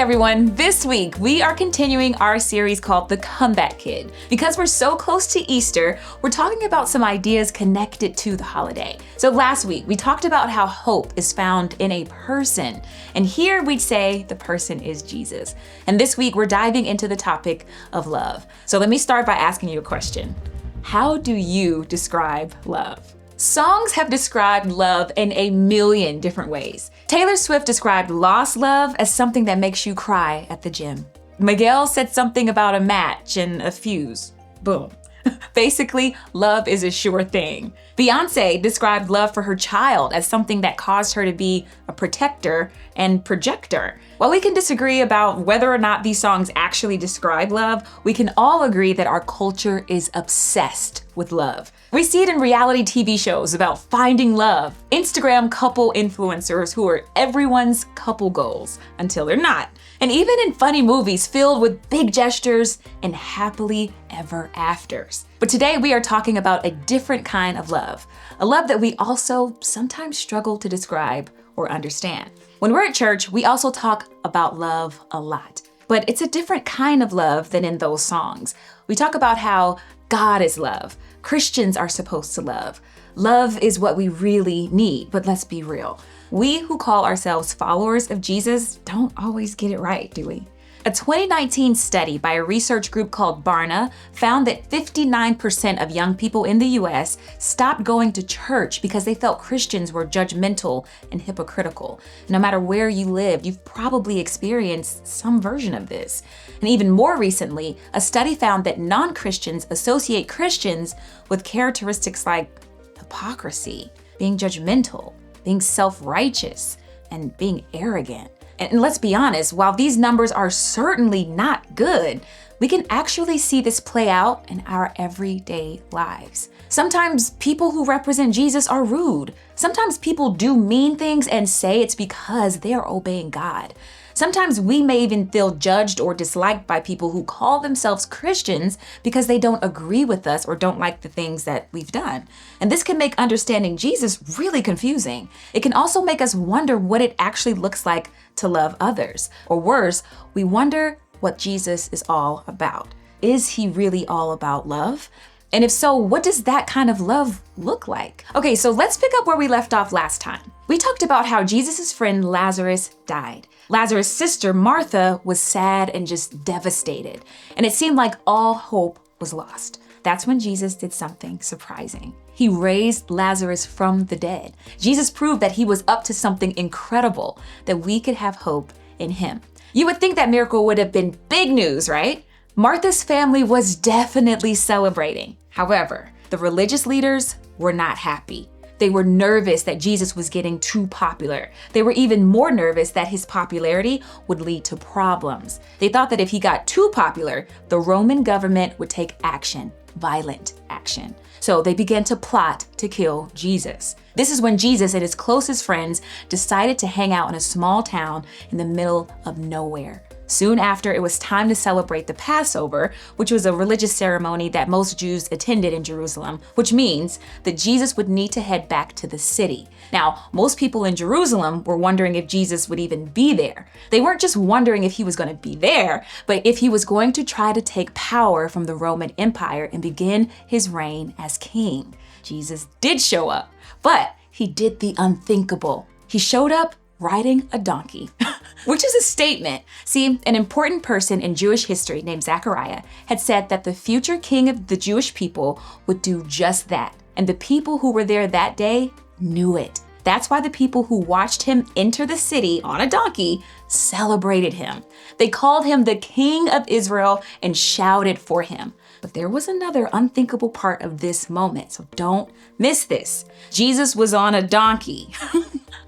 everyone. This week, we are continuing our series called The Comeback Kid. Because we're so close to Easter, we're talking about some ideas connected to the holiday. So last week, we talked about how hope is found in a person. And here we'd say the person is Jesus. And this week, we're diving into the topic of love. So let me start by asking you a question. How do you describe love? Songs have described love in a million different ways. Taylor Swift described lost love as something that makes you cry at the gym. Miguel said something about a match and a fuse. Boom. Basically, love is a sure thing. Beyoncé described love for her child as something that caused her to be a protector and projector. While we can disagree about whether or not these songs actually describe love, we can all agree that our culture is obsessed with love. We see it in reality TV shows about finding love, Instagram couple influencers who are everyone's couple goals until they're not, and even in funny movies filled with big gestures and happily ever afters. But today we are talking about a different kind of love, a love that we also sometimes struggle to describe or understand. When we're at church, we also talk about love a lot, but it's a different kind of love than in those songs. We talk about how God is love. Christians are supposed to love. Love is what we really need, but let's be real. We who call ourselves followers of Jesus don't always get it right, do we? A 2019 study by a research group called Barna found that 59% of young people in the US stopped going to church because they felt Christians were judgmental and hypocritical. No matter where you live, you've probably experienced some version of this. And even more recently, a study found that non-Christians associate Christians with characteristics like hypocrisy, being judgmental, being self-righteous, and being arrogant. And let's be honest, while these numbers are certainly not good, we can actually see this play out in our everyday lives. Sometimes people who represent Jesus are rude. Sometimes people do mean things and say it's because they are obeying God. Sometimes we may even feel judged or disliked by people who call themselves Christians because they don't agree with us or don't like the things that we've done. And this can make understanding Jesus really confusing. It can also make us wonder what it actually looks like to love others. Or worse, we wonder what Jesus is all about. Is he really all about love? And if so, what does that kind of love look like? Okay, so let's pick up where we left off last time. We talked about how Jesus' friend Lazarus died. Lazarus' sister Martha was sad and just devastated, and it seemed like all hope was lost. That's when Jesus did something surprising. He raised Lazarus from the dead. Jesus proved that he was up to something incredible, that we could have hope in him. You would think that miracle would have been big news, right? Martha's family was definitely celebrating. However, the religious leaders were not happy. They were nervous that Jesus was getting too popular. They were even more nervous that his popularity would lead to problems. They thought that if he got too popular, the Roman government would take action, violent action. So they began to plot to kill Jesus. This is when Jesus and his closest friends decided to hang out in a small town in the middle of nowhere. Soon after, it was time to celebrate the Passover, which was a religious ceremony that most Jews attended in Jerusalem, which means that Jesus would need to head back to the city. Now, most people in Jerusalem were wondering if Jesus would even be there. They weren't just wondering if he was going to be there, but if he was going to try to take power from the Roman Empire and begin his reign as king. Jesus did show up, but he did the unthinkable. He showed up riding a donkey, which is a statement. See, an important person in Jewish history named Zechariah had said that the future king of the Jewish people would do just that. And the people who were there that day knew it. That's why the people who watched him enter the city on a donkey celebrated him. They called him the King of Israel and shouted for him. But there was another unthinkable part of this moment, so don't miss this. Jesus was on a donkey,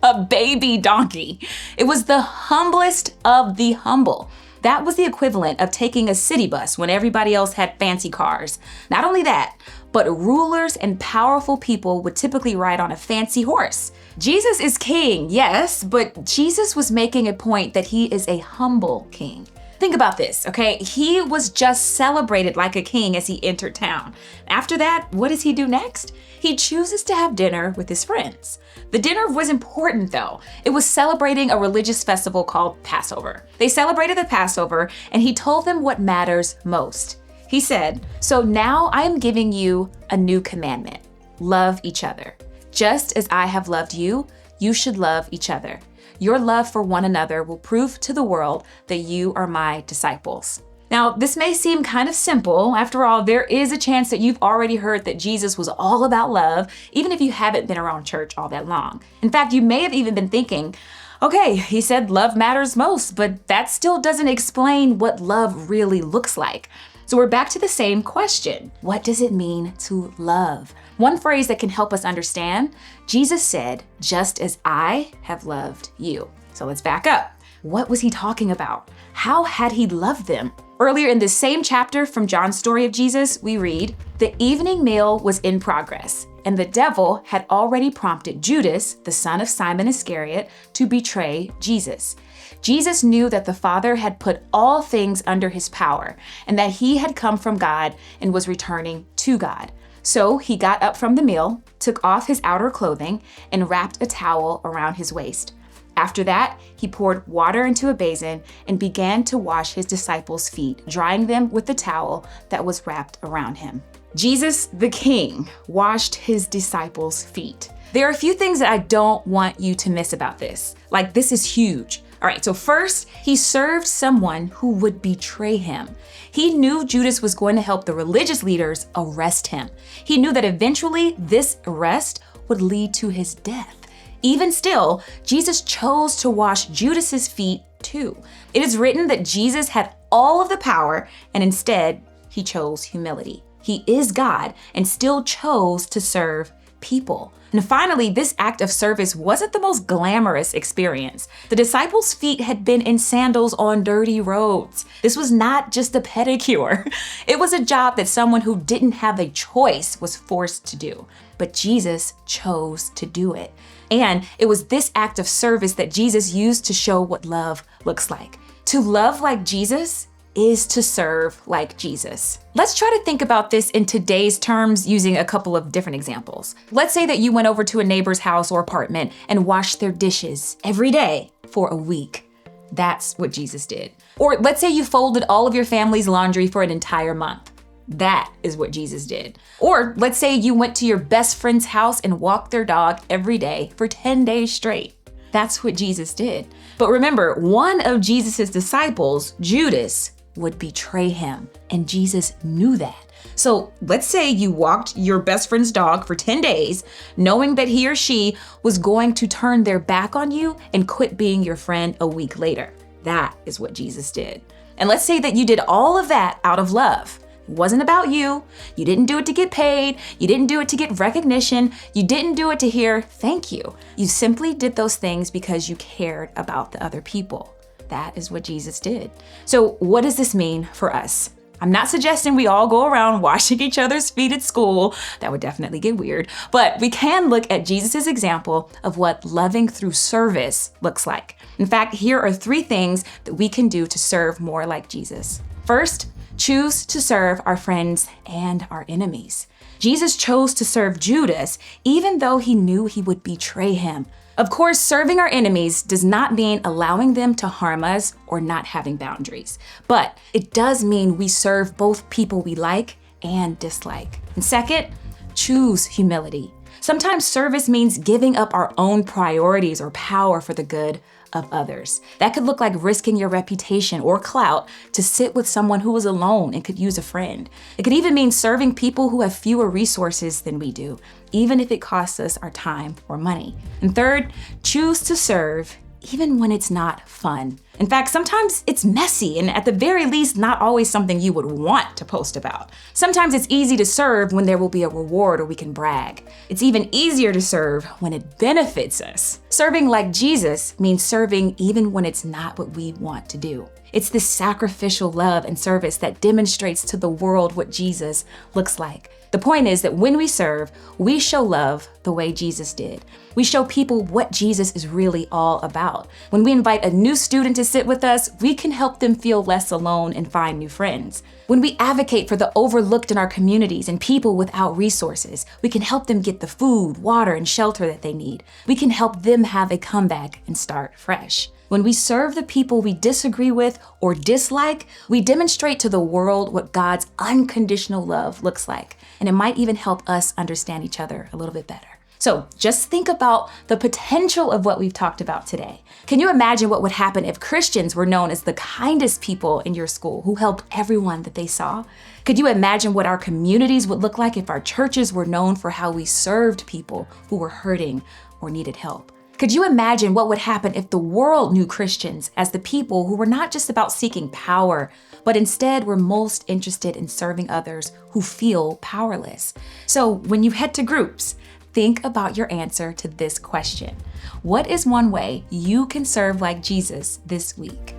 a baby donkey. It was the humblest of the humble. That was the equivalent of taking a city bus when everybody else had fancy cars. Not only that, but rulers and powerful people would typically ride on a fancy horse. Jesus is king, yes, but Jesus was making a point that he is a humble king. Think about this, okay? He was just celebrated like a king as he entered town. After that, what does he do next? He chooses to have dinner with his friends. The dinner was important though. It was celebrating a religious festival called Passover. They celebrated the Passover and he told them what matters most. He said, "So now I am giving you a new commandment. Love each other. Just as I have loved you, you should love each other. Your love for one another will prove to the world that you are my disciples." Now, this may seem kind of simple. After all, there is a chance that you've already heard that Jesus was all about love, even if you haven't been around church all that long. In fact, you may have even been thinking, okay, he said love matters most, but that still doesn't explain what love really looks like. So we're back to the same question. What does it mean to love? One phrase that can help us understand, Jesus said, "Just as I have loved you." So let's back up. What was he talking about? How had he loved them? Earlier in this same chapter from John's story of Jesus, we read, "The evening meal was in progress, and the devil had already prompted Judas, the son of Simon Iscariot, to betray Jesus. Jesus knew that the Father had put all things under his power, and that he had come from God and was returning to God. So he got up from the meal, took off his outer clothing, and wrapped a towel around his waist. After that, he poured water into a basin and began to wash his disciples' feet, drying them with the towel that was wrapped around him." Jesus, the King, washed his disciples' feet. There are a few things that I don't want you to miss about this. Like, this is huge. All right, so first, he served someone who would betray him. He knew Judas was going to help the religious leaders arrest him. He knew that eventually this arrest would lead to his death. Even still, Jesus chose to wash Judas's feet too. It is written that Jesus had all of the power, and instead, he chose humility. He is God and still chose to serve people. And finally, this act of service wasn't the most glamorous experience. The disciples' feet had been in sandals on dirty roads. This was not just a pedicure. It was a job that someone who didn't have a choice was forced to do. But Jesus chose to do it. And it was this act of service that Jesus used to show what love looks like. To love like Jesus is to serve like Jesus. Let's try to think about this in today's terms using a couple of different examples. Let's say that you went over to a neighbor's house or apartment and washed their dishes every day for a week. That's what Jesus did. Or let's say you folded all of your family's laundry for an entire month. That is what Jesus did. Or let's say you went to your best friend's house and walked their dog every day for 10 days straight. That's what Jesus did. But remember, one of Jesus's disciples, Judas, would betray him, and Jesus knew that. So let's say you walked your best friend's dog for 10 days, knowing that he or she was going to turn their back on you and quit being your friend a week later. That is what Jesus did. And let's say that you did all of that out of love. It wasn't about you. You didn't do it to get paid. You didn't do it to get recognition. You didn't do it to hear thank you. You simply did those things because you cared about the other people. That is what Jesus did. So what does this mean for us? I'm not suggesting we all go around washing each other's feet at school. That would definitely get weird. But we can look at Jesus's example of what loving through service looks like. In fact, here are 3 things that we can do to serve more like Jesus. First, choose to serve our friends and our enemies. Jesus chose to serve Judas even though he knew he would betray him. Of course, serving our enemies does not mean allowing them to harm us or not having boundaries, but it does mean we serve both people we like and dislike. And second, choose humility. Sometimes service means giving up our own priorities or power for the good of others. That could look like risking your reputation or clout to sit with someone who is alone and could use a friend. It could even mean serving people who have fewer resources than we do, even if it costs us our time or money. And third, choose to serve even when it's not fun. In fact, sometimes it's messy and at the very least, not always something you would want to post about. Sometimes it's easy to serve when there will be a reward or we can brag. It's even easier to serve when it benefits us. Serving like Jesus means serving even when it's not what we want to do. It's this sacrificial love and service that demonstrates to the world what Jesus looks like. The point is that when we serve, we show love the way Jesus did. We show people what Jesus is really all about. When we invite a new student to sit with us, we can help them feel less alone and find new friends. When we advocate for the overlooked in our communities and people without resources, we can help them get the food, water, and shelter that they need. We can help them have a comeback and start fresh. When we serve the people we disagree with or dislike, we demonstrate to the world what God's unconditional love looks like. And it might even help us understand each other a little bit better. So just think about the potential of what we've talked about today. Can you imagine what would happen if Christians were known as the kindest people in your school who helped everyone that they saw? Could you imagine what our communities would look like if our churches were known for how we served people who were hurting or needed help? Could you imagine what would happen if the world knew Christians as the people who were not just about seeking power, but instead were most interested in serving others who feel powerless? So when you head to groups, think about your answer to this question. What is one way you can serve like Jesus this week?